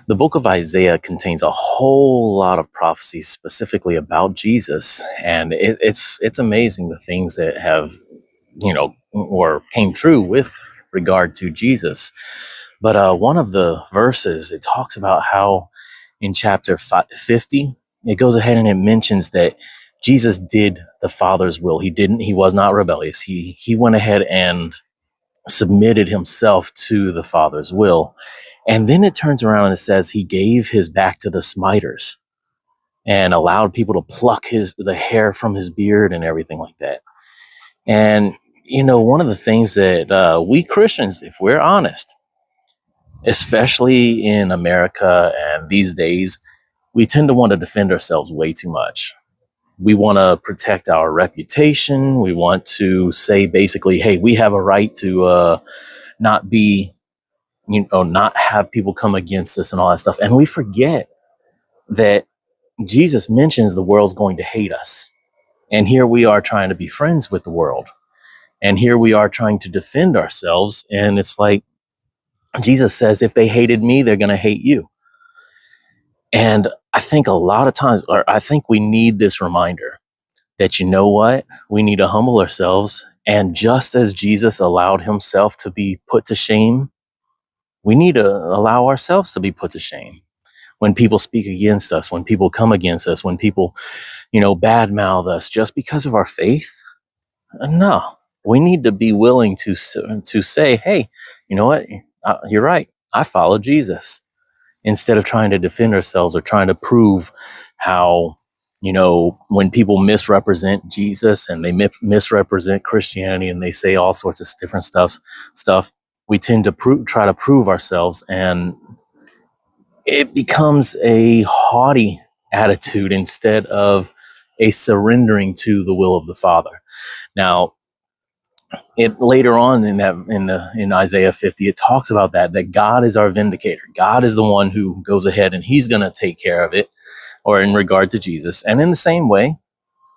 The book of Isaiah contains a whole lot of prophecies specifically about Jesus, and it's amazing the things that have, or came true with regard to Jesus. But one of the verses, it talks about how in chapter 50, it goes ahead and it mentions that Jesus did the Father's will. He was not rebellious. He went ahead and submitted himself to the Father's will. And then it turns around and it says he gave his back to the smiters and allowed people to pluck the hair from his beard and everything like that. And, one of the things that we Christians, if we're honest, especially in America and these days, we tend to want to defend ourselves way too much. We want to protect our reputation. We want to say basically, hey, we have a right to not be, not have people come against us and all that stuff. And we forget that Jesus mentions the world's going to hate us. And here we are trying to be friends with the world. And here we are trying to defend ourselves. And it's like Jesus says, if they hated me, they're going to hate you. And I think a lot of times, or I think we need this reminder that, you know what, we need to humble ourselves. And just as Jesus allowed himself to be put to shame, we need to allow ourselves to be put to shame. When people speak against us, when people come against us, when people, badmouth us just because of our faith, no, we need to be willing to say, hey, you know what, you're right, I follow Jesus. Instead of trying to defend ourselves or trying to prove how, when people misrepresent Jesus and they misrepresent Christianity and they say all sorts of different stuff, we tend to try to prove ourselves, and it becomes a haughty attitude instead of a surrendering to the will of the Father. Now, it later on in Isaiah 50, it talks about that God is our vindicator. God is the one who goes ahead and he's going to take care of it, or in regard to Jesus. And in the same way,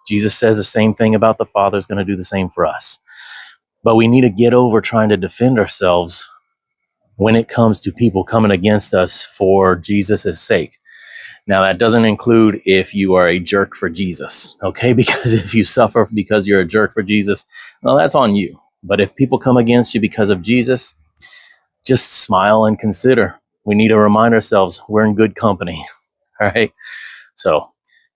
Jesus says the same thing about the Father is going to do the same for us. But we need to get over trying to defend ourselves when it comes to people coming against us for Jesus' sake. Now, that doesn't include if you are a jerk for Jesus, okay? Because if you suffer because you're a jerk for Jesus, well, that's on you. But if people come against you because of Jesus, just smile and consider. We need to remind ourselves we're in good company, all right? So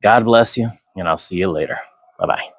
God bless you, and I'll see you later. Bye-bye.